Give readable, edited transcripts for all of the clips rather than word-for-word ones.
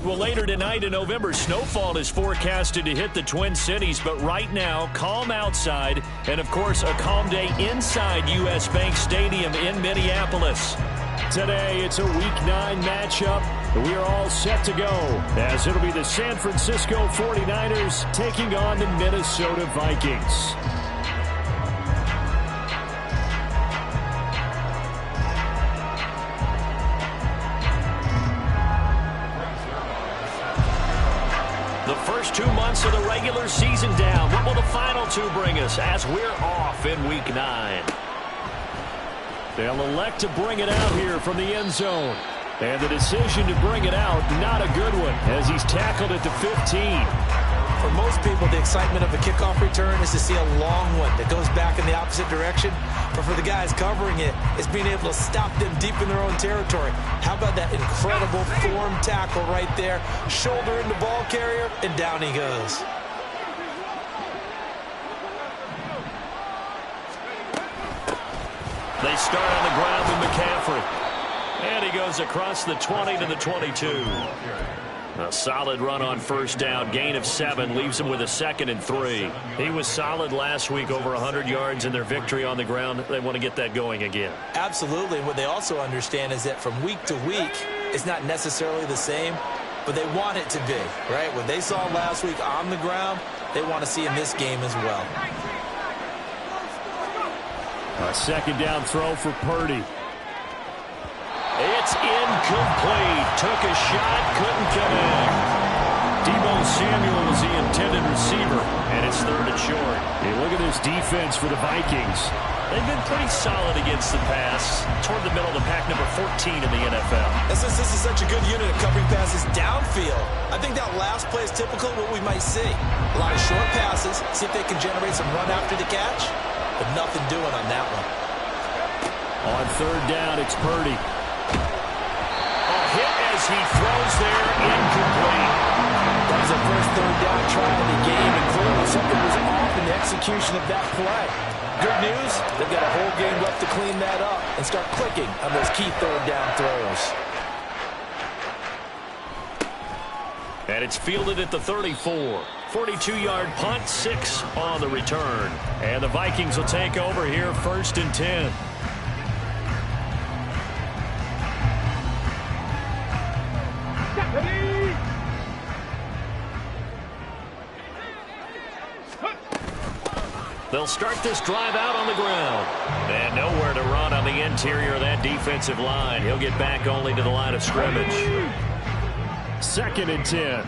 Well, later tonight in November, snowfall is forecasted to hit the Twin Cities, but right now, calm outside, and of course, a calm day inside U.S. Bank Stadium in Minneapolis. Today, it's a Week 9 matchup. We are all set to go, as it'll be the San Francisco 49ers taking on the Minnesota Vikings. The first 2 months of the regular season down. What will the final 2 bring us as we're off in Week 9? They'll elect to bring it out here from the end zone. And the decision to bring it out, not a good one, as he's tackled at the 15. For most people, the excitement of a kickoff return is to see a long one that goes back in the opposite direction. But for the guys covering it, it's being able to stop them deep in their own territory. How about that incredible form tackle right there? Shoulder in the ball carrier, and down he goes. They start on the ground with McCaffrey. And he goes across the 20 to the 22. A solid run on first down. Gain of 7 leaves him with a 2nd and 3. He was solid last week, over 100 yards in their victory on the ground. They want to get that going again. Absolutely. What they also understand is that from week to week, it's not necessarily the same, but they want it to be, right? What they saw last week on the ground, they want to see in this game as well. A 2nd down throw for Purdy. It's incomplete. Took a shot, couldn't connect. Deebo Samuel was the intended receiver, and it's 3rd and short. Hey, look at this defense for the Vikings. They've been pretty solid against the pass. Toward the middle of the pack, number 14 in the NFL. And since this is such a good unit of covering passes downfield, I think that last play is typical of what we might see. A lot of short passes, see if they can generate some run after the catch, but nothing doing on that one. On 3rd down, it's Purdy. Hit as he throws there, incomplete. That was the first 3rd down try of the game, and clearly something was off in the execution of that play. Good news, they've got a whole game left to clean that up and start clicking on those key 3rd down throws. And it's fielded at the 34. 42-yard punt, 6 on the return. And the Vikings will take over here, 1st and 10. They'll start this drive out on the ground. And nowhere to run on the interior of that defensive line. He'll get back only to the line of scrimmage. 2nd and 10.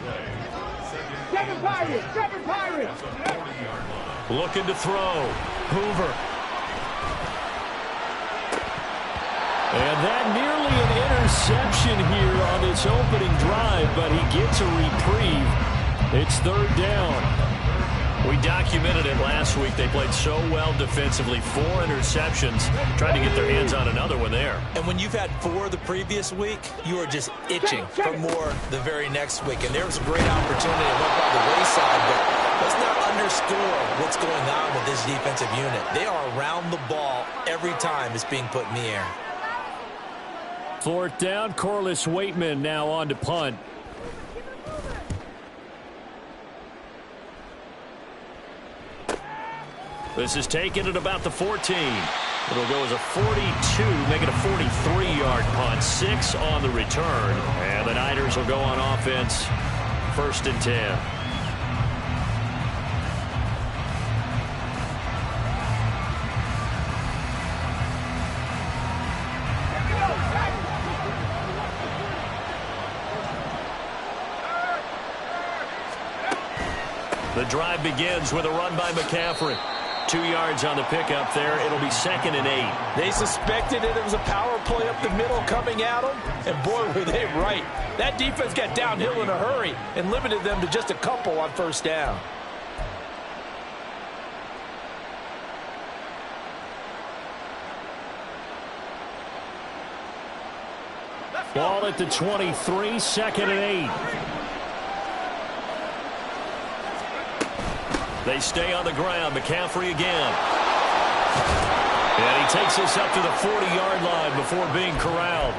Looking to throw. Hoover. And that nearly an interception here on this opening drive, but he gets a reprieve. It's 3rd down. We documented it last week. They played so well defensively. 4 interceptions. Tried to get their hands on another one there. And when you've had 4 the previous week, you are just itching for more the very next week. And there was a great opportunity that went by the wayside, but let's not underscore what's going on with this defensive unit. They are around the ball every time it's being put in the air. 4th down, Corliss Waitman now on to punt. This is taken at about the 14. It'll go as a 42, make it a 43-yard punt. 6 on the return. And the Niners will go on offense, 1st and 10. The drive begins with a run by McCaffrey. 2 yards on the pickup there. It'll be 2nd and 8. They suspected it was a power play up the middle coming at them, and boy, were they right. That defense got downhill in a hurry and limited them to just a couple on 1st down. Ball at the 23, 2nd and 8. They stay on the ground. McCaffrey again. And he takes us up to the 40-yard line before being corralled.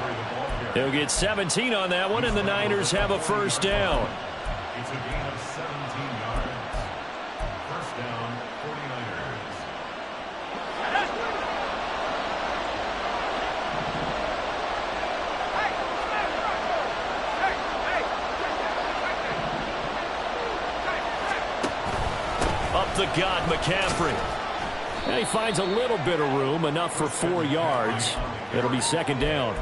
He'll get 17 on that one, and the Niners have a first down. It's a gain of 17 yards. First down, 49ers. Up the gut, McCaffrey. And he finds a little bit of room, enough for 4 yards. It'll be second down.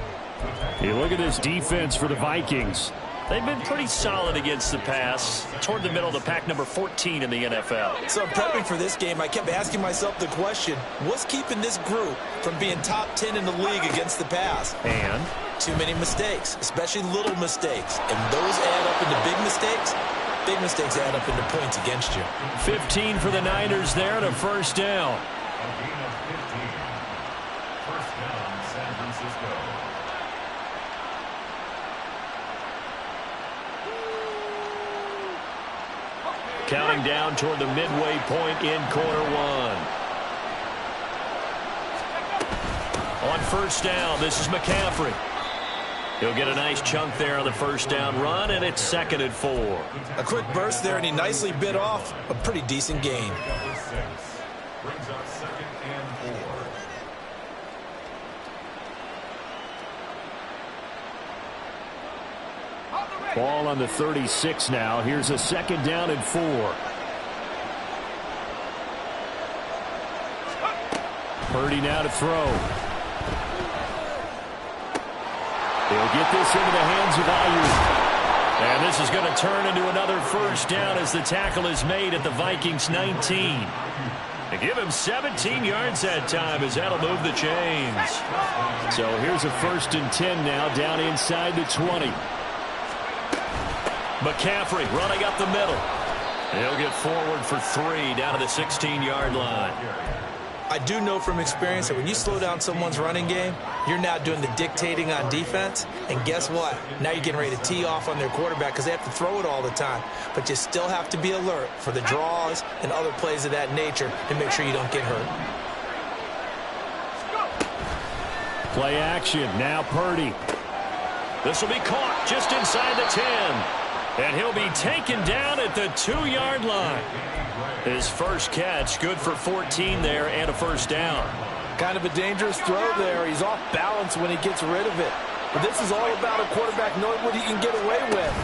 You look at this defense for the Vikings. They've been pretty solid against the pass, toward the middle of the pack, number 14 in the NFL. So prepping for this game, I kept asking myself the question, what's keeping this group from being top 10 in the league against the pass? And? Too many mistakes, especially little mistakes. And those add up into big mistakes. Big mistakes add up into points against you. 15 for the Niners there and a first down. A gain of 15. First down, San Francisco. Counting down toward the midway point in quarter one. On first down, this is McCaffrey. He'll get a nice chunk there on the first down run, and it's second and 4. A quick burst there, and he nicely bit off a pretty decent gain. Number 6 brings up second and 4. Ball on the 36 now. Here's a second down and 4. Purdy now to throw. He'll get this into the hands of Ayuk. And this is going to turn into another first down as the tackle is made at the Vikings 19. They give him 17 yards that time as that'll move the chains. So here's a first and 10 now down inside the 20. McCaffrey running up the middle. He'll get forward for 3 down to the 16-yard line. I do know from experience that when you slow down someone's running game, you're now doing the dictating on defense. And guess what? Now you're getting ready to tee off on their quarterback because they have to throw it all the time. But you still have to be alert for the draws and other plays of that nature to make sure you don't get hurt. Play action. Now Purdy. This will be caught just inside the 10. And he'll be taken down at the 2-yard line. His first catch, good for 14 there and a first down. Kind of a dangerous throw there. He's off balance when he gets rid of it. But this is all about a quarterback knowing what he can get away with.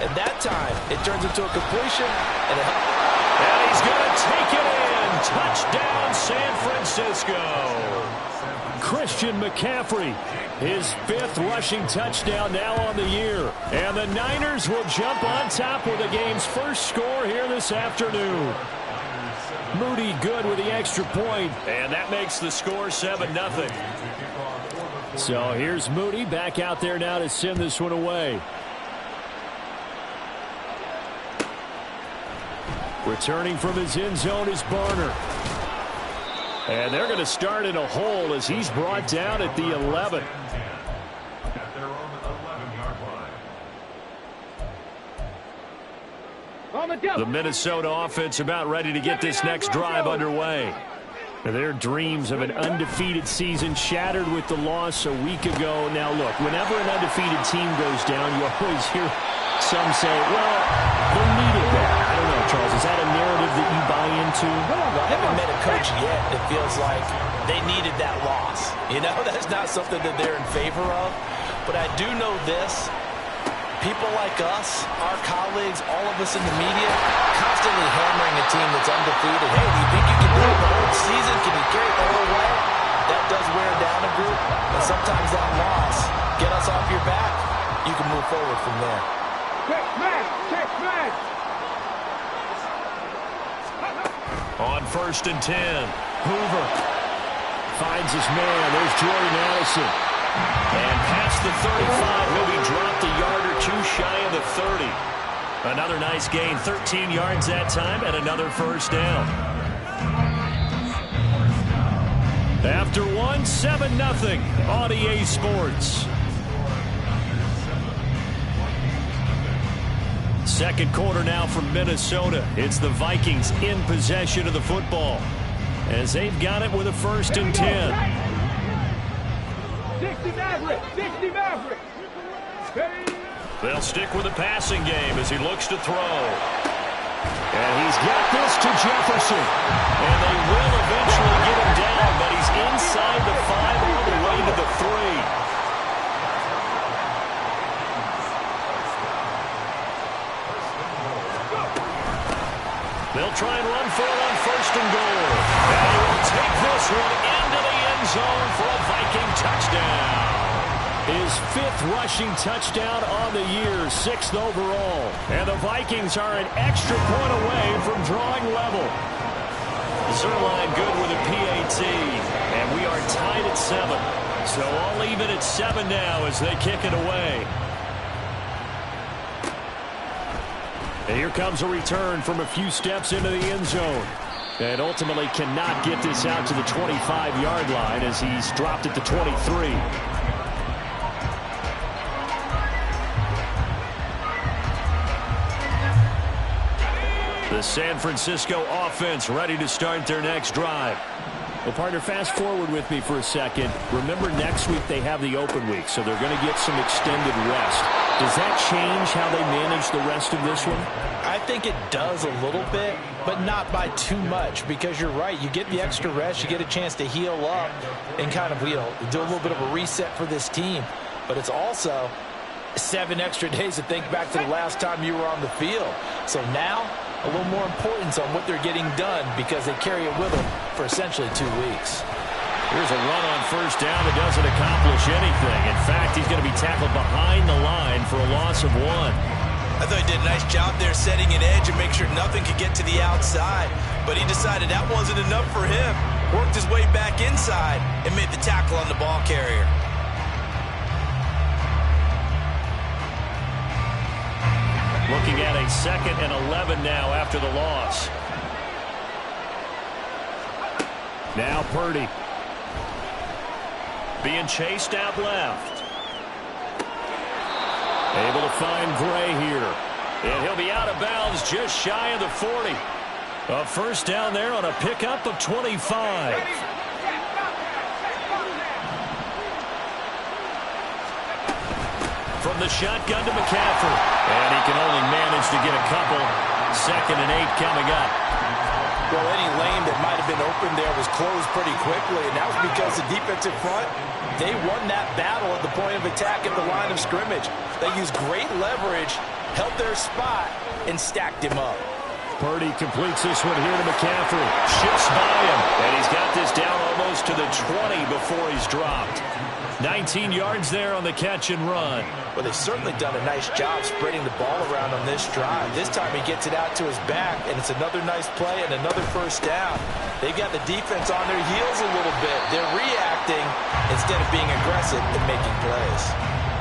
At that time, it turns into a completion. And he's going to take it in. Touchdown, San Francisco. Christian McCaffrey, his 5th rushing touchdown now on the year. And the Niners will jump on top with the game's first score here this afternoon. Moody good with the extra point, and that makes the score 7-0. So here's Moody back out there now to send this one away. Returning from his end zone is Barner. And they're going to start in a hole as he's brought down at the 11. At their own 11-yard line. The Minnesota offense about ready to get this next drive underway. Their dreams of an undefeated season shattered with the loss a week ago. Now, look, whenever an undefeated team goes down, you always hear some say, well, they needed that. I don't know, Charles. Is that a narrative that you buy into? I haven't met a coach yet that feels like they needed that loss. You know, that's not something that they're in favor of. But I do know this. People like us, our colleagues, all of us in the media, constantly hammering a team that's undefeated. Hey, do you think you can do it the whole season? Can you carry it the whole way? That does wear down a group. And sometimes that loss, get us off your back, you can move forward from there. Check man! On first and 10, Hoover finds his man. There's Jordan Addison. And past the 35, he'll be dropped a yard or two shy of the 30. Another nice gain, 13 yards that time, and another first down. After one, 7-0 on EA Sports. Second quarter now from Minnesota. It's the Vikings in possession of the football as they've got it with a first and 10. 60 Maverick! 60 Maverick! They'll stick with the passing game as he looks to throw. And he's got this to Jefferson. And they will eventually get him down, but he's inside the 5 all the way to the 3. They'll try and run for it on 1st and goal. And he will take this one into the end zone for a Viking touchdown. His 5th rushing touchdown on the year, 6th overall. And the Vikings are an extra point away from drawing level. Zuerlein good with a PAT. And we are tied at 7. So all even at 7 now as they kick it away. And here comes a return from a few steps into the end zone. And ultimately cannot get this out to the 25-yard line as he's dropped at the 23. The San Francisco offense ready to start their next drive. Well, partner, fast forward with me for a second. Remember, next week they have the open week, so they're going to get some extended rest. Does that change how they manage the rest of this one? I think it does a little bit, but not by too much, because you're right. You get the extra rest, you get a chance to heal up and kind of, do a little bit of a reset for this team. But it's also 7 extra days to think back to the last time you were on the field. So now, a little more importance on what they're getting done because they carry it with them for essentially 2 weeks. Here's a run on 1st down that doesn't accomplish anything. In fact, he's going to be tackled behind the line for a loss of 1. I thought he did a nice job there setting an edge and make sure nothing could get to the outside. But he decided that wasn't enough for him. Worked his way back inside and made the tackle on the ball carrier. Looking at a 2nd and 11 now after the loss. Now Purdy. Being chased out left. Able to find Gray here. And he'll be out of bounds just shy of the 40. A 1st down there on a pickup of 25. From the shotgun to McCaffrey. And he can only manage to get a couple. 2nd and 8 coming up. Well, any lane that might have been open there was closed pretty quickly, and that was because the defensive front, they won that battle at the point of attack at the line of scrimmage. They used great leverage, held their spot, and stacked him up. Purdy completes this one here to McCaffrey. Shifts by him, and he's got this down almost to the 20 before he's dropped. 19 yards there on the catch and run. Well, they've certainly done a nice job spreading the ball around on this drive. This time he gets it out to his back, and it's another nice play and another 1st down. They've got the defense on their heels a little bit. They're reacting instead of being aggressive and making plays.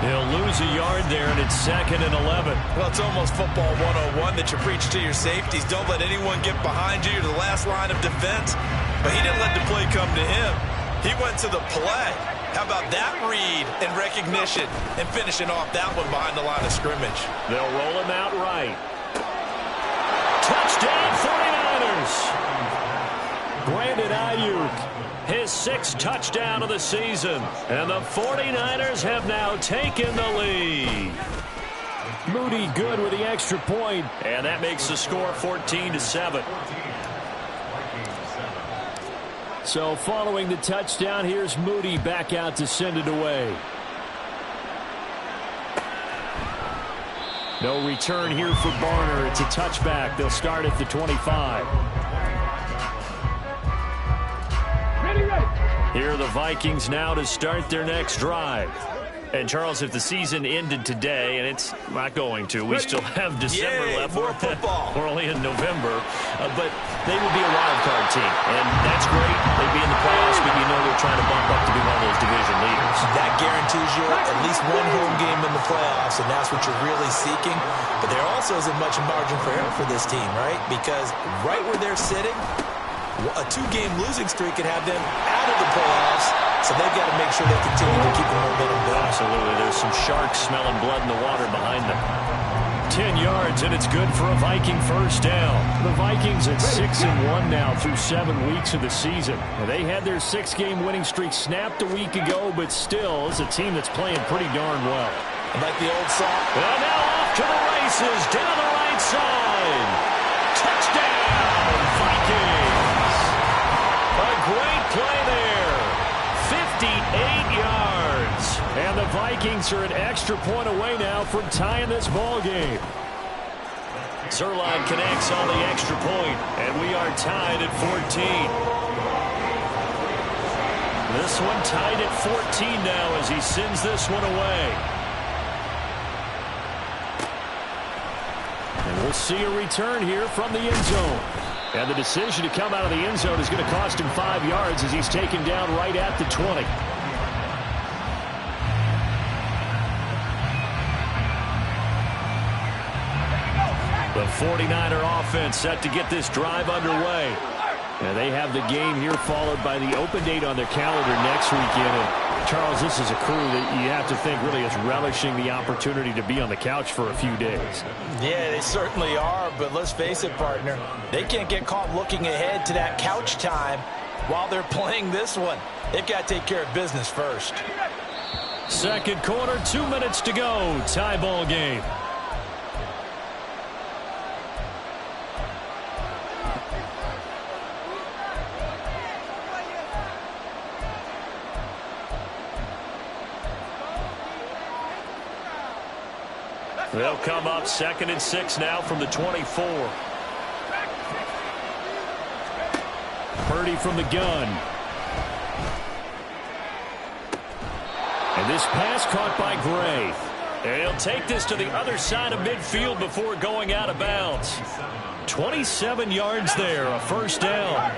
He'll lose a yard there, and it's 2nd and 11. Well, it's almost football 101 that you preach to your safeties. Don't let anyone get behind you. You're the last line of defense. But he didn't let the play come to him. He went to the play. How about that read and recognition and finishing off that one behind the line of scrimmage? They'll roll him out right. Touchdown 49ers. Brandon Ayuk, his 6th touchdown of the season. And the 49ers have now taken the lead. Moody good with the extra point. And that makes the score 14-7. So following the touchdown, here's Moody back out to send it away. No return here for Barner. It's a touchback. They'll start at the 25. Here are the Vikings now to start their next drive. And, Charles, if the season ended today, and it's not going to, we still have December left. More football. We're only in November. But they would be a wild card team. And that's great. They'd be in the playoffs, but you know they're trying to bump up to be one of those division leaders. That guarantees you at least one home game in the playoffs, and that's what you're really seeking. But there also isn't much margin for error for this team, right? Because right where they're sitting, a 2-game losing streak could have them out of the playoffs. So they've got to make sure they continue to keep the momentum going. Absolutely. There's some sharks smelling blood in the water behind them. 10 yards, and it's good for a Viking 1st down. The Vikings at 6-1 now through 7 weeks of the season. They had their 6-game winning streak snapped a week ago, but still, it's a team that's playing pretty darn well. And like the old song. And now off to the races, down the right side. Touchdown, Vikings. A great play there. 58 yards. And the Vikings are an extra point away now from tying this ball game. Zuerlein connects on the extra point, and we are tied at 14. This one tied at 14 now as he sends this one away. And we'll see a return here from the end zone. And the decision to come out of the end zone is going to cost him 5 yards as he's taken down right at the 20. The 49er offense set to get this drive underway. And they have the game here followed by the open date on their calendar next weekend. And Charles, this is a crew that you have to think really is relishing the opportunity to be on the couch for a few days. Yeah, they certainly are. But let's face it, partner, they can't get caught looking ahead to that couch time while they're playing this one. They've got to take care of business first. Second quarter, 2 minutes to go. Tie ball game. They'll come up 2nd and 6 now from the 24. Purdy from the gun. And this pass caught by Gray. And he'll take this to the other side of midfield before going out of bounds. 27 yards there, a first down.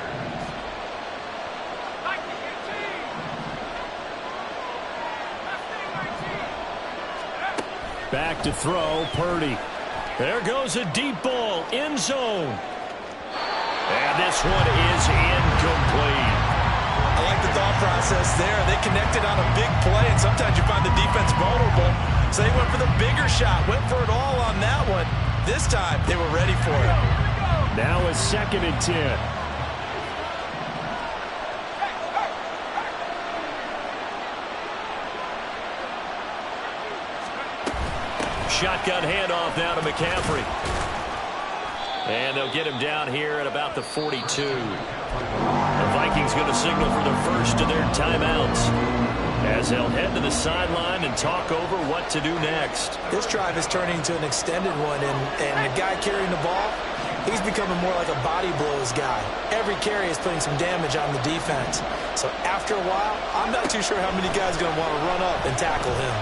Back to throw, Purdy. There goes a deep ball, end zone. And this one is incomplete. I like the thought process there. They connected on a big play, and sometimes you find the defense vulnerable. So they went for the bigger shot, went for it all on that one. This time, they were ready for it. Now it's 2nd and 10. Shotgun handoff now to McCaffrey. And they'll get him down here at about the 42. The Vikings going to signal for the first of their timeouts as they'll head to the sideline and talk over what to do next. This drive is turning into an extended one, and the guy carrying the ball, he's becoming more like a body blows guy. Every carry is putting some damage on the defense. So after a while, I'm not too sure how many guys are going to want to run up and tackle him.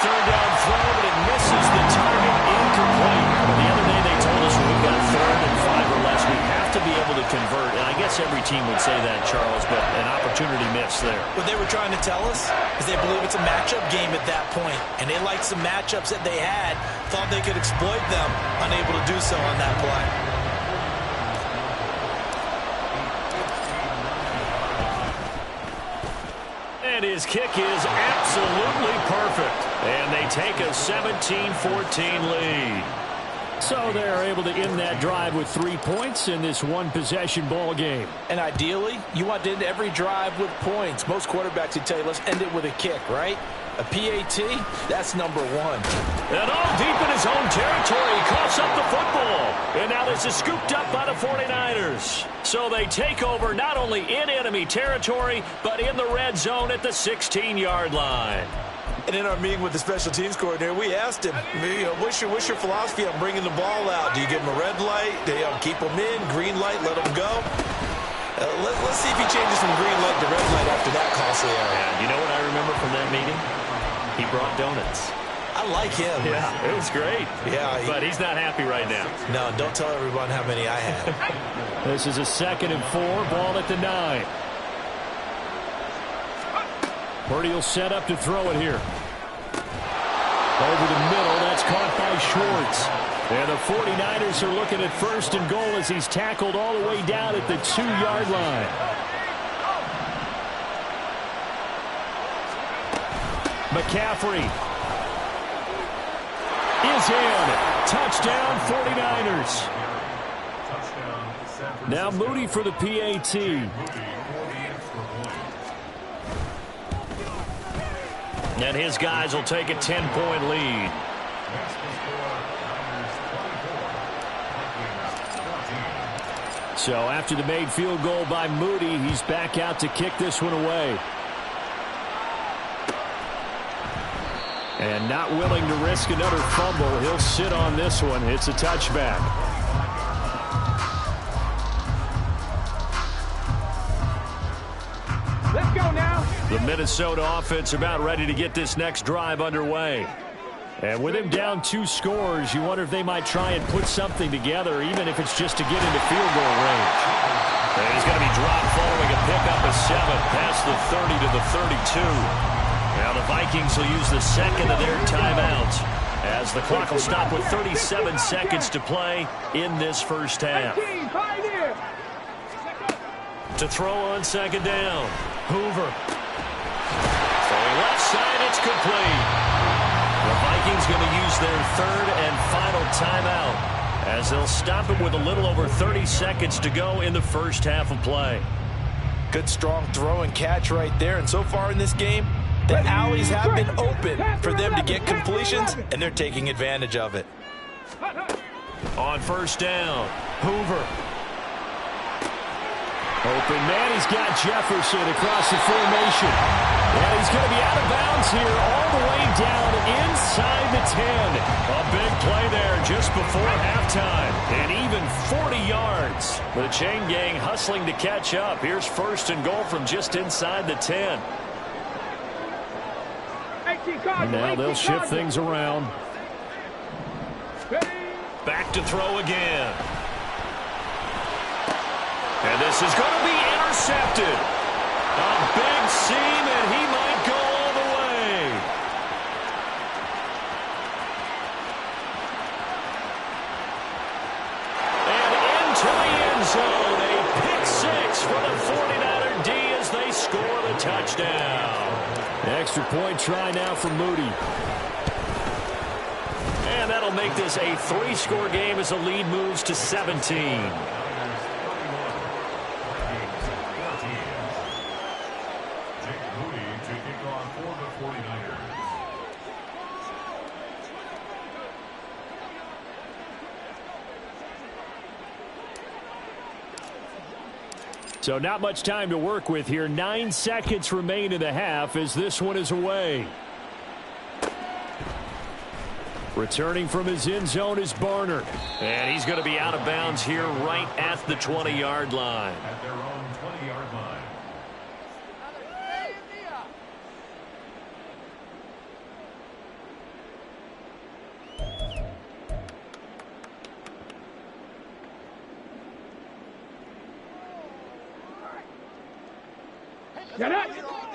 Third down throw, but it misses the target, incomplete. The other day they told us when we've got 3rd and 5 or less, we have to be able to convert. And I guess every team would say that, Charles, but an opportunity missed there. What they were trying to tell us is they believe it's a matchup game at that point, and they liked some matchups that they had, thought they could exploit them, unable to do so on that play. And his kick is absolutely perfect. And they take a 17-14 lead. So they're able to end that drive with 3 points in this one-possession ball game. And ideally, you want to end every drive with points. Most quarterbacks would tell you, let's end it with a kick, right? A PAT, that's number 1. And all deep in his own territory, he coughs up the football. And now this is scooped up by the 49ers. So they take over not only in enemy territory, but in the red zone at the 16-yard line. And in our meeting with the special teams coordinator, we asked him, what's your philosophy on bringing the ball out? Do you give him a red light? Do you keep him in? Green light, let him go? Let's see if he changes from green light to red light after that costly error. Yeah, you know what I remember from that meeting? He brought donuts. I like him. Yeah, it was great. Yeah, but he's not happy right now. No, don't tell everyone how many I had. This is a 2nd and 4, ball at the 9. Purdy will set up to throw it here. Over the middle, that's caught by Schwartz. And the 49ers are looking at 1st and goal as he's tackled all the way down at the 2-yard line. McCaffrey is in. Touchdown, 49ers. Now Moody for the PAT. And his guys will take a 10-point lead. That's the score. Niners 24, Vikings 14. So after the made field goal by Moody, he's back out to kick this one away. And not willing to risk another fumble, he'll sit on this one. It's a touchback. Let's go now. The Minnesota offense about ready to get this next drive underway. And with him down 2 scores, you wonder if they might try and put something together, even if it's just to get into field goal range. And he's going to be dropped following a pickup of 7 past the 30 to the 32. Now the Vikings will use the second of their timeouts as the clock will stop with 37 seconds to play in this first half. To throw on second down, Hoover. Throwing left side, it's complete. The Vikings going to use their third and final timeout as they'll stop it with a little over 30 seconds to go in the first half of play. Good strong throw and catch right there. And so far in this game, the alleys have been open for them to get completions, and they're taking advantage of it. On first down, Hoover. Open man, he's got Jefferson across the formation. And he's going to be out of bounds here all the way down inside the 10. A big play there just before halftime. And even 40 yards. The chain gang hustling to catch up. Here's first and goal from just inside the 10. Now they'll shift things around. Back to throw again. And this is going to be intercepted. A big seam, and he might go all the way. And into the end zone. A pick 6 for the 49er D as they score the touchdown. Extra point try now for Moody. And that'll make this a 3-score game as the lead moves to 17. So not much time to work with here. 9 seconds remain in the half as this one is away. Returning from his end zone is Barner. And he's going to be out of bounds here right at the 20-yard line. At their own 20-yard line.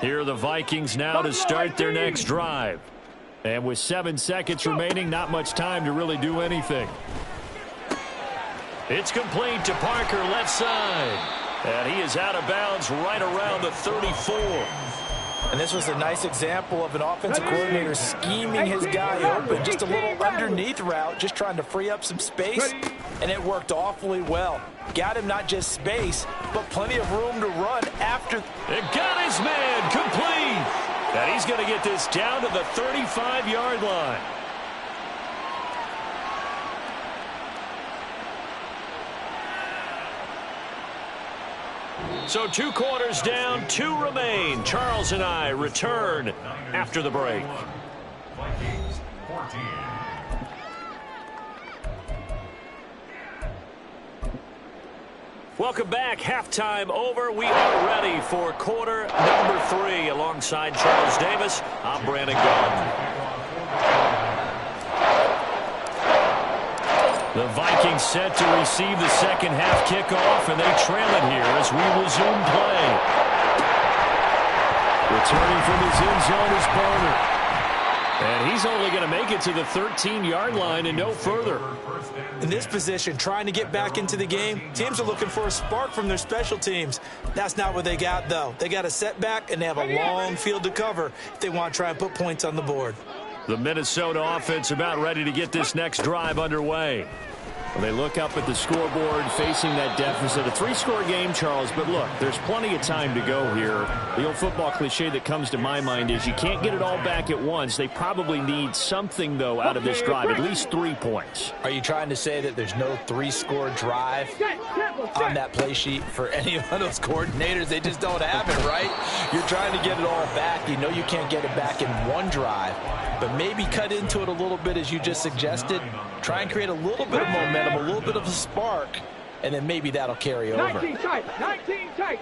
Here are the Vikings now to start their next drive. And with 7 seconds remaining, not much time to really do anything. It's complete to Parker, left side. And he is out of bounds right around the 34. And this was a nice example of an offensive coordinator scheming his guy open. Just a little underneath route, just trying to free up some space. And it worked awfully well. Got him not just space, but plenty of room to run after. It got his man complete. And he's going to get this down to the 35-yard line. So 2 quarters down, 2 remain. Charles and I return after the break. Vikings 14. Welcome back. Halftime over. We are ready for quarter number 3. Alongside Charles Davis, I'm Brandon Gaudin. The Vikings set to receive the second half kickoff, and they trail it here as we resume play. Returning from his end zone is Barner. And he's only going to make it to the 13-yard line and no further. In this position, trying to get back into the game, teams are looking for a spark from their special teams. That's not what they got, though. They got a setback, and they have a long field to cover if they want to try and put points on the board. The Minnesota offense about ready to get this next drive underway. Well, they look up at the scoreboard facing that deficit. A 3-score game, Charles, but look, there's plenty of time to go here. The old football cliche that comes to my mind is you can't get it all back at once. They probably need something, though, out of this drive, at least 3 points. Are you trying to say that there's no 3-score drive on that play sheet for any of those coordinators? They just don't have it, right? You're trying to get it all back. You know you can't get it back in one drive, but maybe cut into it a little bit as you just suggested. Try and create a little bit of momentum, a little bit of a spark, and then maybe that'll carry over. 19 tight, 19 tight.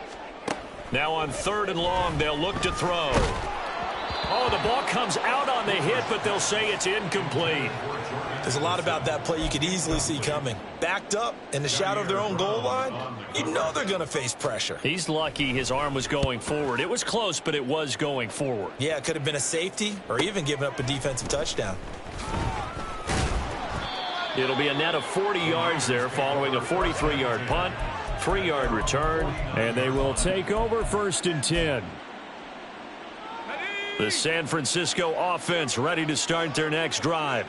Now on 3rd and long, they'll look to throw. Oh, the ball comes out on the hit, but they'll say it's incomplete. There's a lot about that play you could easily see coming. Backed up in the shadow of their own goal line, you know they're going to face pressure. He's lucky his arm was going forward. It was close, but it was going forward. Yeah, it could have been a safety or even given up a defensive touchdown. It'll be a net of 40 yards there following a 43-yard punt, 3-yard return, and they will take over 1st and 10. The San Francisco offense ready to start their next drive.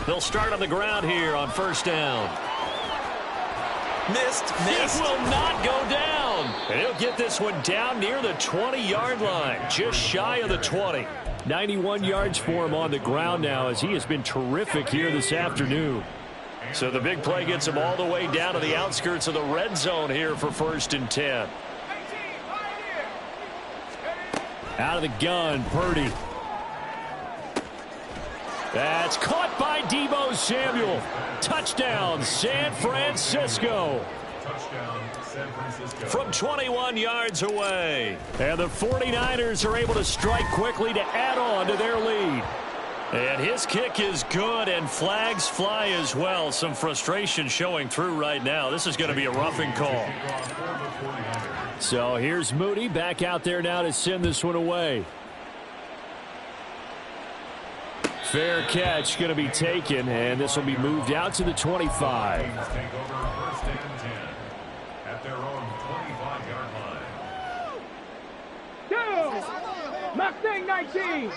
They'll start on the ground here on 1st down. Missed. It will not go down. And he'll get this one down near the 20-yard line, just shy of the 20. 91 yards for him on the ground now as he has been terrific here this afternoon. So the big play gets him all the way down to the outskirts of the red zone here for 1st and 10. Out of the gun, Purdy. That's caught by Deebo Samuel. Touchdown, San Francisco. From 21 yards away. And the 49ers are able to strike quickly to add on to their lead. And his kick is good, and flags fly as well. Some frustration showing through right now. This is going to be a roughing call. So here's Moody back out there now to send this one away. Fair catch going to be taken, and this will be moved out to the 25. Take over 1st and 10 at their own 25-yard line. Go! Mustang 19.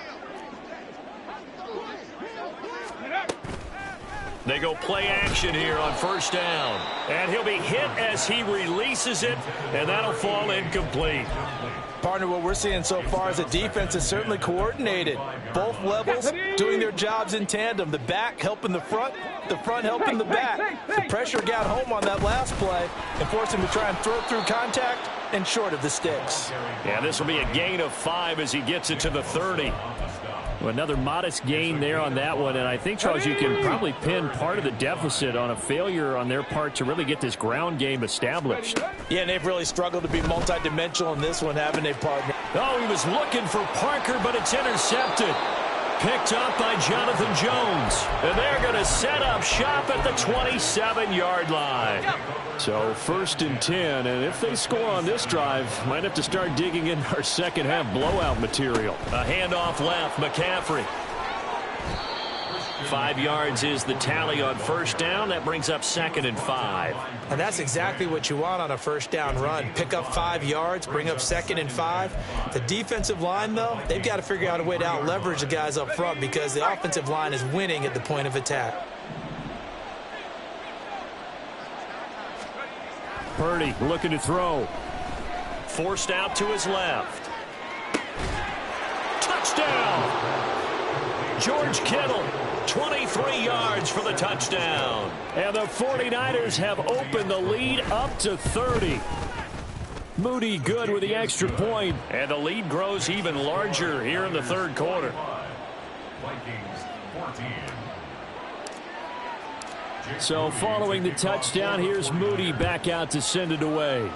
They go play action here on 1st down. And he'll be hit as he releases it, and that'll fall incomplete. Partner, what we're seeing so far is the defense is certainly coordinated. Both levels doing their jobs in tandem. The back helping the front helping the back. The pressure got home on that last play and forced him to try and throw through contact and short of the sticks. Yeah, this will be a gain of 5 as he gets it to the 30. Well, another modest gain there on that one, and I think, Charles, you can probably pin part of the deficit on a failure on their part to really get this ground game established. Yeah, and they've really struggled to be multidimensional in this one, haven't they, partner? Oh, he was looking for Parker, but it's intercepted. Picked up by Jonathan Jones. And they're going to set up shop at the 27-yard line. So 1st and 10, and if they score on this drive, might have to start digging in our second half blowout material. A handoff left, McCaffrey. 5 yards is the tally on 1st down. That brings up 2nd and 5. And that's exactly what you want on a 1st down run. Pick up 5 yards, bring up 2nd and 5. The defensive line, though, they've got to figure out a way to out-leverage the guys up front because the offensive line is winning at the point of attack. Purdy looking to throw. Forced out to his left. Touchdown! George Kittle, 23 yards for the touchdown. And the 49ers have opened the lead up to 30. Moody good with the extra point. And the lead grows even larger here in the 3rd quarter. Vikings 14. So following the touchdown, here's Moody back out to send it away.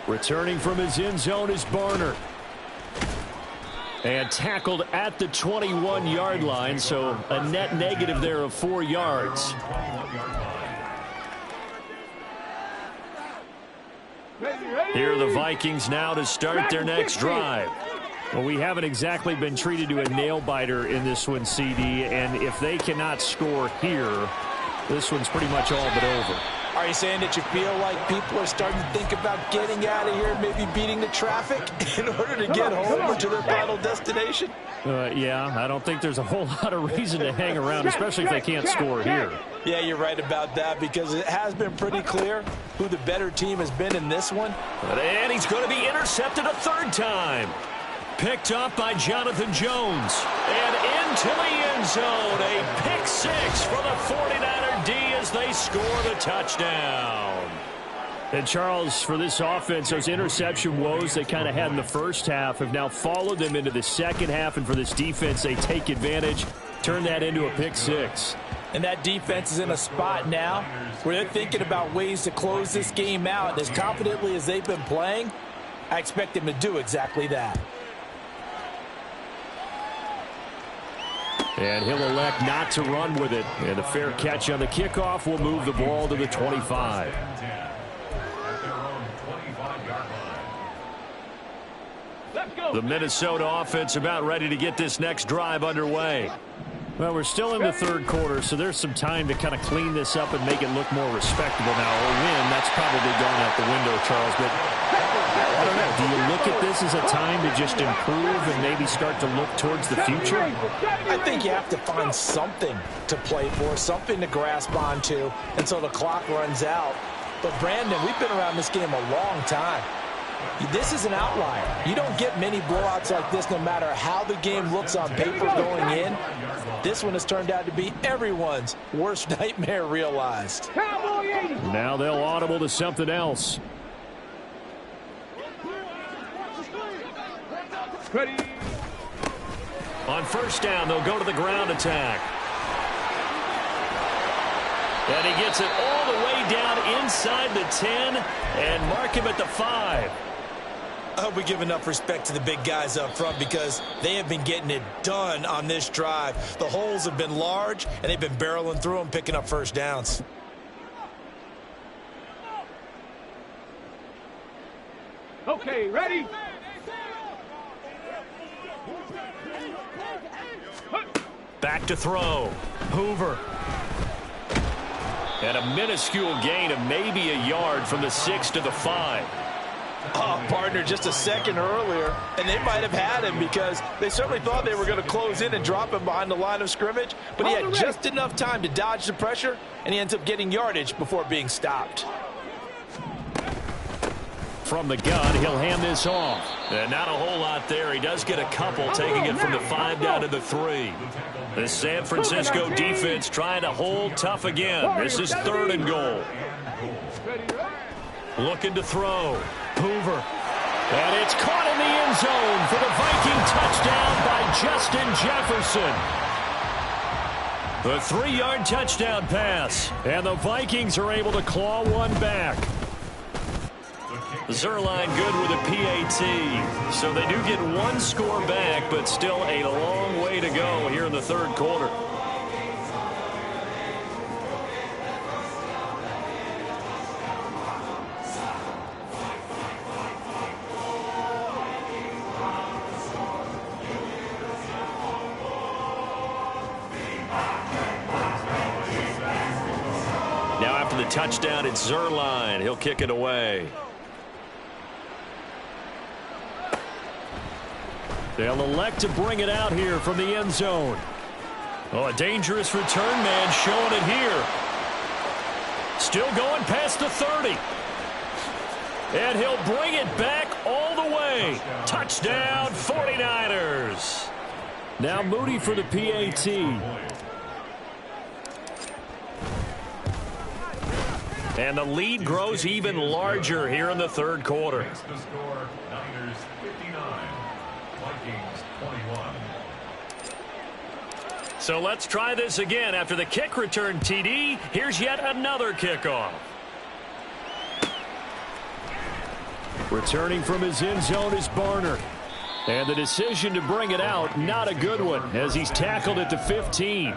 Returning from his end zone is Barner. And tackled at the 21-yard line, so a net negative there of 4 yards. Here are the Vikings now to start their next drive. Well, we haven't exactly been treated to a nail-biter in this one, CD, and if they cannot score here, this one's pretty much all but over. All Are you saying that you feel like people are starting to think about getting out of here, maybe beating the traffic in order to get home or to their final destination? Yeah, I don't think there's a whole lot of reason to hang around, especially if they can't score here. Yeah, you're right about that, because it has been pretty clear who the better team has been in this one. And he's going to be intercepted a third time. Picked up by Jonathan Jones. And into the end zone. A pick six for the 49er D as they score the touchdown. And Charles, for this offense, those interception woes they kind of had in the first half have now followed them into the second half. And for this defense, they take advantage, turn that into a pick six. And that defense is in a spot now where they're thinking about ways to close this game out. As confidently as they've been playing, I expect them to do exactly that. And he'll elect not to run with it. And a fair catch on the kickoff will move the ball to the 25. The Minnesota offense about ready to get this next drive underway. Well, we're still in the third quarter, so there's some time to kind of clean this up and make it look more respectable. Now, a win, that's probably gone out the window, Charles. But I don't know. Do you look at this as a time to just improve and maybe start to look towards the future? I think you have to find something to play for, something to grasp onto until the clock runs out. But, Brandon, we've been around this game a long time. This is an outlier. You don't get many blowouts like this no matter how the game looks on paper going in. This one has turned out to be everyone's worst nightmare realized. Now they'll audible to something else. Ready. On first down, they'll go to the ground attack. And he gets it all the way down inside the 10 and mark him at the 5. I hope we give enough respect to the big guys up front, because they have been getting it done on this drive. The holes have been large, and they've been barreling through them, picking up first downs. Okay, ready. Back to throw. Hoover. And a minuscule gain of maybe a yard from the 6 to the 5. Oh, partner, just a second earlier, and they might have had him, because they certainly thought they were going to close in and drop him behind the line of scrimmage, but he had just enough time to dodge the pressure, and he ends up getting yardage before being stopped. From the gun, he'll hand this off. And not a whole lot there. He does get a couple, taking it from the 5 down to the 3. The San Francisco defense trying to hold tough again. This is 3rd and goal. Looking to throw. Hoover. And it's caught in the end zone for the Viking touchdown by Justin Jefferson. The 3-yard touchdown pass. And the Vikings are able to claw one back. Zuerlein good with a PAT. So they do get one score back, but still a long way to go here in the 3rd quarter. Now after the touchdown, it's Zuerlein. He'll kick it away. They'll elect to bring it out here from the end zone. Oh, a dangerous return man showing it here. Still going past the 30. And he'll bring it back all the way. Touchdown, 49ers. Now Moody for the PAT. And the lead grows even larger here in the 3rd quarter. The score, Niners 59, Vikings 21. So let's try this again. After the kick return TD, here's yet another kickoff. Returning from his end zone is Barner. And the decision to bring it out, not a good one, as he's tackled at the 15.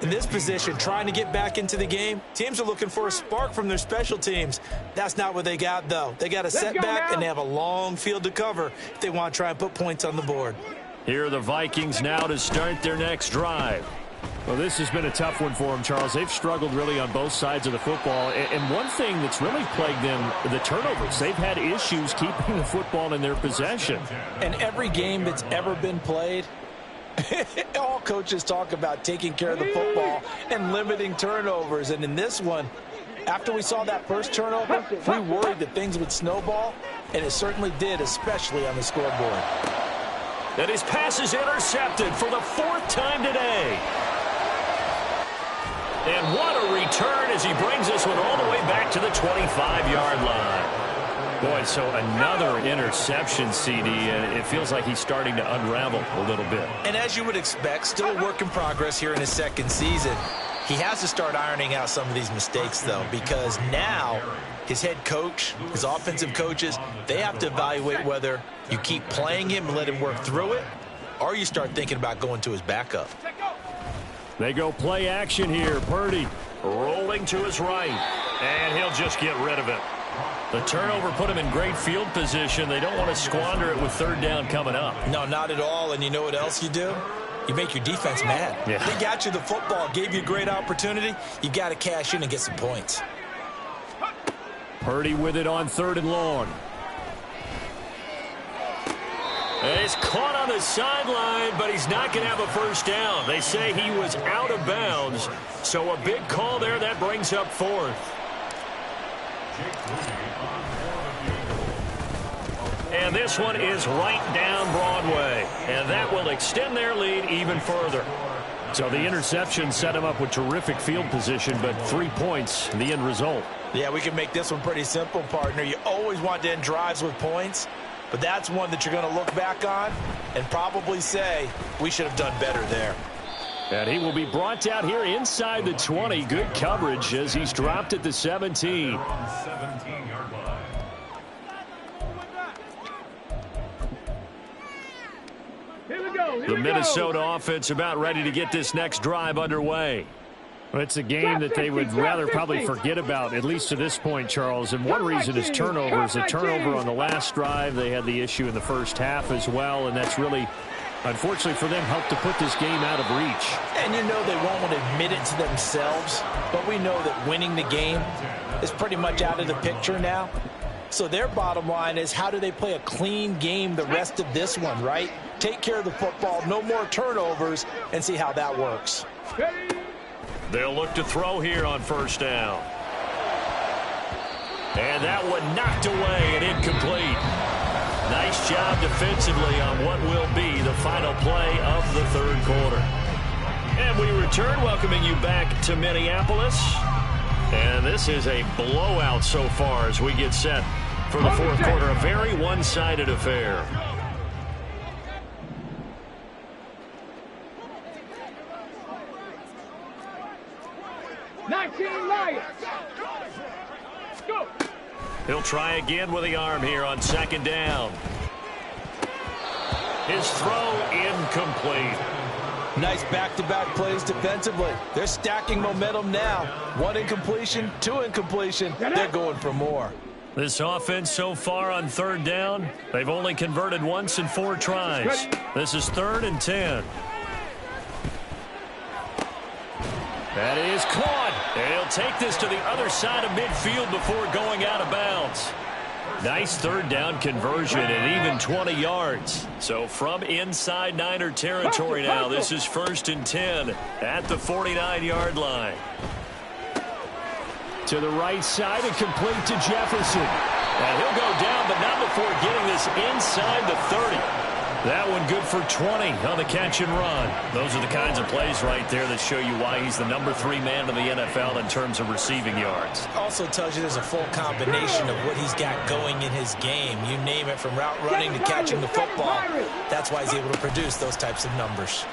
In this position, trying to get back into the game, teams are looking for a spark from their special teams. That's not what they got, though. They got a setback, and they have a long field to cover if they want to try and put points on the board. Here are the Vikings now to start their next drive. Well, this has been a tough one for them, Charles. They've struggled really on both sides of the football. And one thing that's really plagued them, the turnovers. They've had issues keeping the football in their possession. And every game that's ever been played, all coaches talk about taking care of the football and limiting turnovers. And in this one, after we saw that first turnover, we worried that things would snowball, and it certainly did, especially on the scoreboard. And his pass is intercepted for the fourth time today. And what a return as he brings this one all the way back to the 25-yard line. Boy, so another interception, CD, and it feels like he's starting to unravel a little bit. And as you would expect, still a work in progress here in his second season. He has to start ironing out some of these mistakes, though, because now his head coach, his offensive coaches, they have to evaluate whether you keep playing him and let him work through it, or you start thinking about going to his backup. They go play action here. Purdy rolling to his right, and he'll just get rid of it. The turnover put him in great field position. They don't want to squander it with third down coming up. No, not at all. And you know what else you do? You make your defense mad. Yeah. They got you the football, gave you a great opportunity. You got to cash in and get some points. Purdy with it on 3rd and long. And he's caught on the sideline, but he's not going to have a first down. They say he was out of bounds. So a big call there. That brings up 4th. And this one is right down Broadway. And that will extend their lead even further. So the interception set him up with terrific field position, but 3 points, the end result. Yeah, we can make this one pretty simple, partner. You always want to end drives with points, but that's one that you're going to look back on and probably say, we should have done better there. And he will be brought down here inside the 20. Good coverage as he's dropped at the 17. 17-yard line. The Minnesota offense about ready to get this next drive underway. Well, it's a game that they would rather probably forget about, at least to this point, Charles. And one reason is turnovers. A turnover on the last drive. They had the issue in the first half as well, and that's really, unfortunately for them, helped to put this game out of reach. And you know they won't want to admit it to themselves, but we know that winning the game is pretty much out of the picture now. So their bottom line is, how do they play a clean game the rest of this one, right? Take care of the football, no more turnovers, and see how that works. They'll look to throw here on first down. And that one knocked away and incomplete. Nice job defensively on what will be the final play of the third quarter. And we return, welcoming you back to Minneapolis. And this is a blowout so far as we get set for the fourth quarter. A very one-sided affair. Go. He'll try again with the arm here on second down. His throw incomplete. Nice back-to-back plays defensively. They're stacking momentum now. 1 incompletion, 2 incompletion. They're going for more. This offense so far on third down, they've only converted once in 4 tries. This is 3rd and 10. That is caught. And he'll take this to the other side of midfield before going out of bounds. Nice third down conversion and even 20 yards. So from inside Niner territory now, this is 1st and 10 at the 49-yard line. To the right side and complete to Jefferson. And he'll go down, but not before getting this inside the 30. That one good for 20 on the catch and run. Those are the kinds of plays right there that show you why he's the number 3 man in the NFL in terms of receiving yards. Also tells you there's a full combination of what he's got going in his game. You name it, from route running to catching the football. That's why he's able to produce those types of numbers.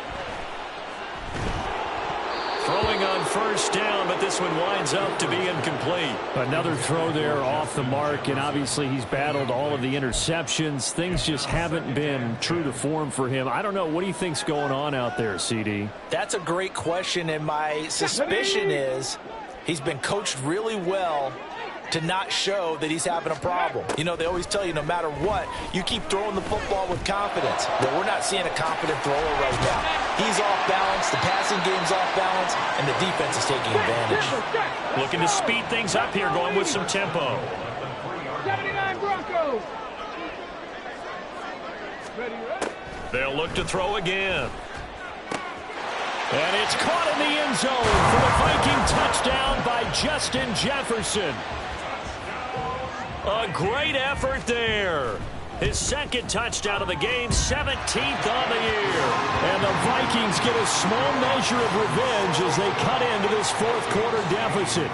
Throwing on first down, but this one winds up to be incomplete. Another throw there off the mark, and obviously he's battled all of the interceptions. Things just haven't been true to form for him. I don't know. What do you think's going on out there, CD? That's a great question, and my suspicion is he's been coached really well to not show that he's having a problem. You know, they always tell you no matter what, you keep throwing the football with confidence. But we're not seeing a confident thrower right now. He's off balance, the passing game's off balance, and the defense is taking advantage. Looking to speed things up here, going with some tempo. 79 Broncos. Ready. They'll look to throw again. And it's caught in the end zone for the Viking touchdown by Justin Jefferson. A great effort there. His second touchdown of the game, 17th on the year. And the Vikings get a small measure of revenge as they cut into this fourth quarter deficit.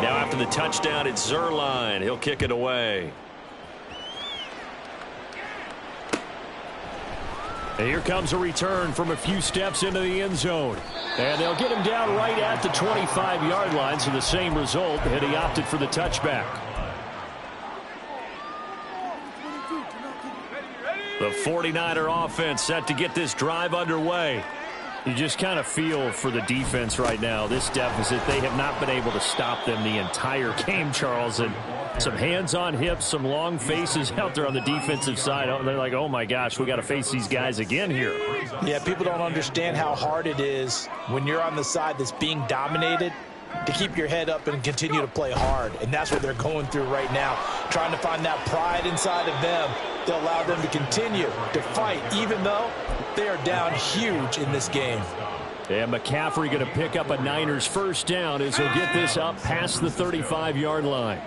Now after the touchdown, it's Zuerlein. He'll kick it away. And here comes a return from a few steps into the end zone. And they'll get him down right at the 25-yard line, so the same result, and he opted for the touchback. The 49er offense set to get this drive underway. You just kind of feel for the defense right now, this deficit. They have not been able to stop them the entire game, Charles. And some hands on hips, some long faces out there on the defensive side. They're like, oh, my gosh, we got to face these guys again here. Yeah, people don't understand how hard it is when you're on the side that's being dominated to keep your head up and continue to play hard. And that's what they're going through right now, trying to find that pride inside of them to allow them to continue to fight, even though they are down huge in this game. And McCaffrey going to pick up a Niners first down as he'll get this up past the 35-yard line.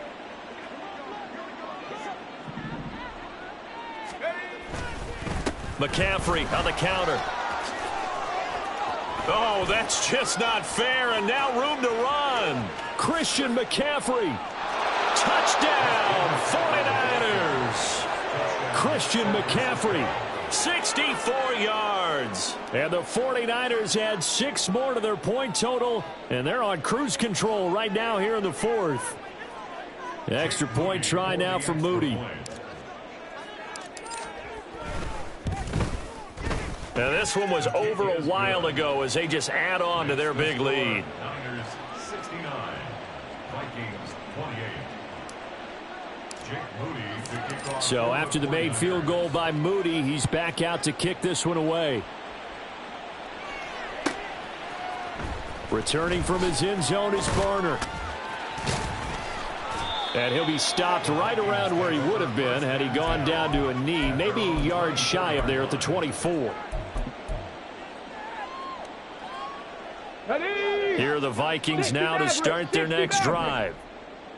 McCaffrey on the counter. Oh, that's just not fair, and now room to run. Christian McCaffrey. Touchdown, 49ers. Christian McCaffrey, 64 yards. And the 49ers add 6 more to their point total, and they're on cruise control right now here in the fourth. Extra point try now for Moody. Now this one was over a while ago as they just add on to their big lead. Niners 69, Vikings 28. Jake Moody to kick off. So after the made field goal by Moody, he's back out to kick this one away. Returning from his end zone is Barner. And he'll be stopped right around where he would have been had he gone down to a knee, maybe a yard shy of there at the 24. Here are the Vikings now to start their next drive.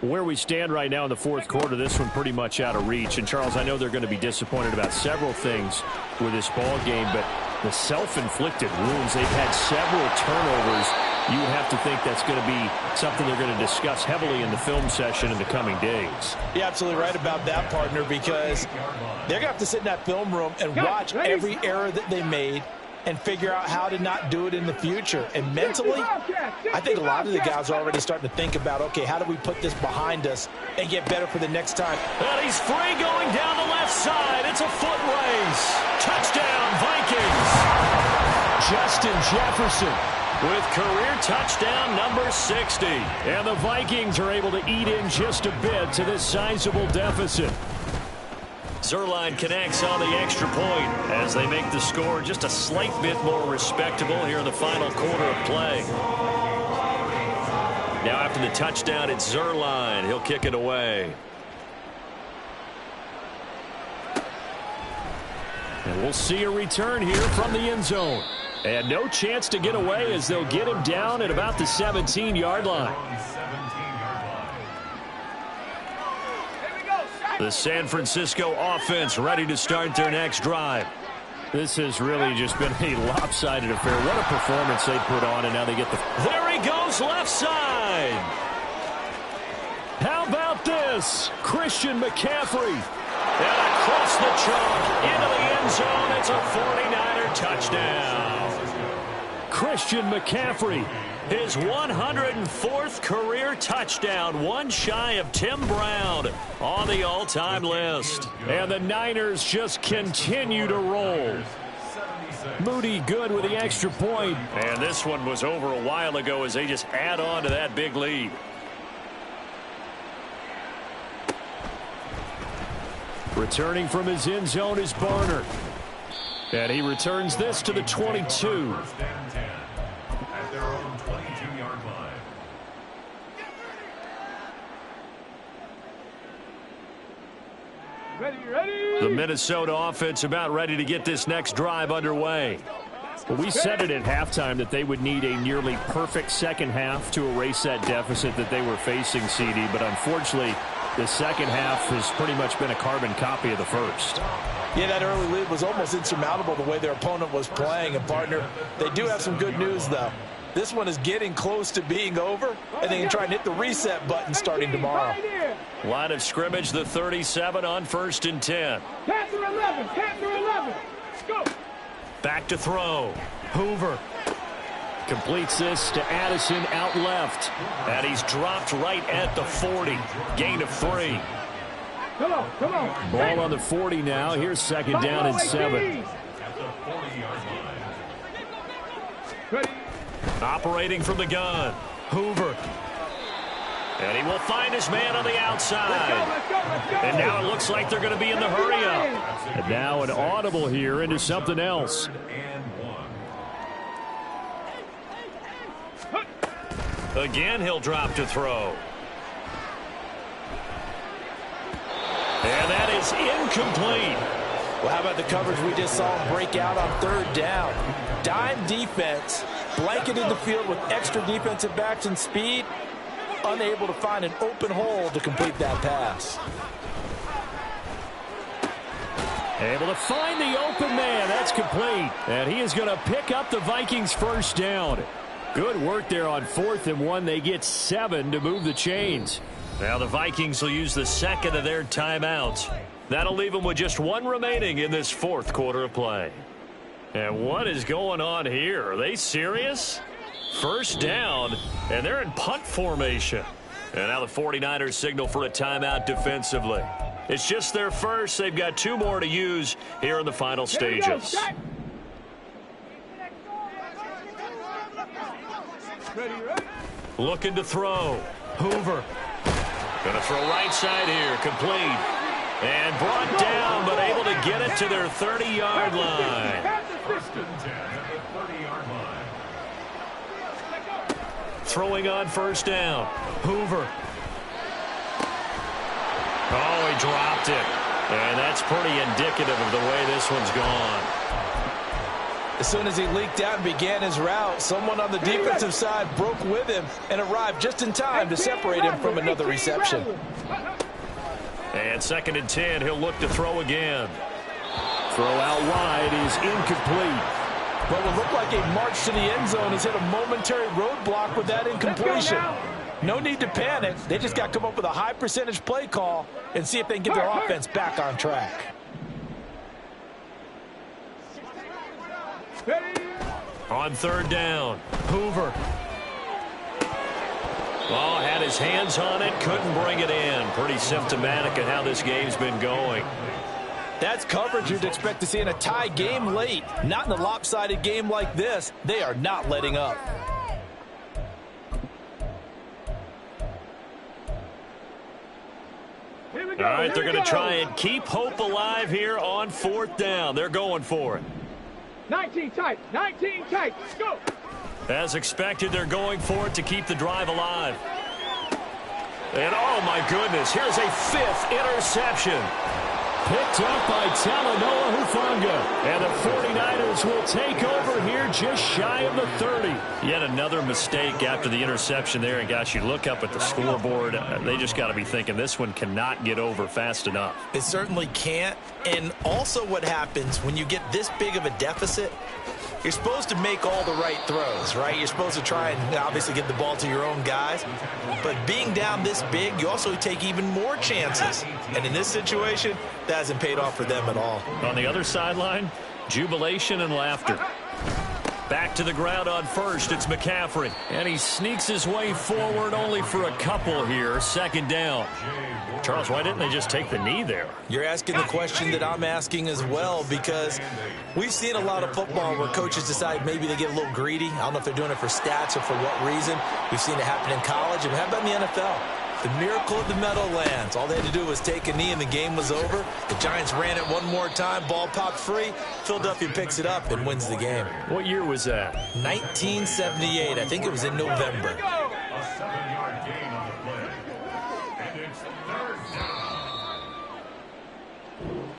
Where we stand right now in the fourth quarter, this one pretty much out of reach. And, Charles, I know they're going to be disappointed about several things with this ball game, but the self-inflicted wounds, they've had several turnovers. You have to think that's going to be something they're going to discuss heavily in the film session in the coming days. You're absolutely right about that, partner, because they're going to have to sit in that film room and watch every error that they made and figure out how to not do it in the future. And mentally, I think a lot of the guys are already starting to think about, okay, how do we put this behind us and get better for the next time? And he's free going down the left side. It's a foot race. Touchdown, Vikings. Justin Jefferson with career touchdown number 60. And the Vikings are able to eat in just a bit to this sizable deficit. Zuerlein connects on the extra point as they make the score just a slight bit more respectable here in the final quarter of play. Now after the touchdown, it's Zuerlein. He'll kick it away. And we'll see a return here from the end zone. And no chance to get away as they'll get him down at about the 17-yard line. The San Francisco offense ready to start their next drive. This has really just been a lopsided affair. What a performance they put on, and now they get the... There he goes, left side. How about this? Christian McCaffrey. And across the chalk into the end zone. It's a 49er touchdown. Christian McCaffrey. His 104th career touchdown, one shy of Tim Brown on the all-time list. And the Niners just continue to roll. Moody good with the extra point. And this one was over a while ago as they just add on to that big lead. Returning from his end zone is Barner. And he returns this to the 22. First and 10 at their own 22-yard line. Ready. The Minnesota offense about ready to get this next drive underway. Well, we said it at halftime that they would need a nearly perfect second half to erase that deficit that they were facing, CD. But unfortunately, the second half has pretty much been a carbon copy of the first. Yeah, that early lead was almost insurmountable the way their opponent was playing. And, partner, they do have some good news, though. This one is getting close to being over, and they can try and hit the reset button starting tomorrow. Line of scrimmage, the 37 on 1st and 10. Panther 11. Go. Back to throw. Hoover completes this to Addison out left. And he's dropped right at the 40. Gain of 3. Come on. Ball on the 40 now. Here's second down and 7. At the 40-yard line. Ready. Operating from the gun. Hoover. And he will find his man on the outside. Let's go. And now it looks like they're going to be in the hurry up. And now an audible here into something else. Again, he'll drop to throw. And that is incomplete. Well, how about the coverage we just saw him break out on 3rd down? Dime defense, blanketed the field with extra defensive backs and speed, unable to find an open hole to complete that pass. Able to find the open man. That's complete. And he is going to pick up the Vikings' first down. Good work there on 4th and 1. They get 7 to move the chains. Now the Vikings will use the second of their timeouts. That'll leave them with just 1 remaining in this 4th quarter of play. And what is going on here? Are they serious? First down, and they're in punt formation. And now the 49ers signal for a timeout defensively. It's just their first. They've got 2 more to use here in the final stages. Ready. Looking to throw. Hoover. Going to throw right side here. Complete. And brought down, but able to get it to their 30-yard line. First and 10 at the 30-yard line. Throwing on first down. Hoover. Oh, he dropped it. And that's pretty indicative of the way this one's gone. As soon as he leaked out and began his route, someone on the defensive side broke with him and arrived just in time to separate him from another reception. And 2nd and 10, he'll look to throw again. Throw out wide is incomplete. What would look like a march to the end zone has hit a momentary roadblock with that incompletion. No need to panic. They just got to come up with a high percentage play call and see if they can get their offense back on track. On 3rd down, Hoover. Oh, had his hands on it, couldn't bring it in. Pretty symptomatic of how this game's been going. That's coverage you'd expect to see in a tie game late. Not in a lopsided game like this. They are not letting up. All right, they're going to try and keep hope alive here on 4th down. They're going for it. 19 tight. Let's go. As expected, they're going for it to keep the drive alive. And, oh, my goodness, here's a 5th interception. Picked up by Talanoa Hufanga. And the 49ers will take over here just shy of the 30. Yet another mistake after the interception there. And, gosh, you look up at the scoreboard. They just got to be thinking this one cannot get over fast enough. It certainly can't. And also what happens when you get this big of a deficit, you're supposed to make all the right throws, right? You're supposed to try and obviously get the ball to your own guys. But being down this big, you also take even more chances. And in this situation, that hasn't paid off for them at all. On the other sideline, jubilation and laughter. Back to the ground on first. It's McCaffrey. And he sneaks his way forward only for a couple here. Second down. Charles, why didn't they just take the knee there? You're asking the question that I'm asking as well, because we've seen a lot of football where coaches decide maybe they get a little greedy. I don't know if they're doing it for stats or for what reason. We've seen it happen in college. And how about in the NFL? The miracle of the Meadowlands. All they had to do was take a knee and the game was over. The Giants ran it one more time. Ball popped free. Philadelphia picks it up and wins the game. What year was that? 1978. I think it was in November. A 7-yard gain on the play. And it's third down.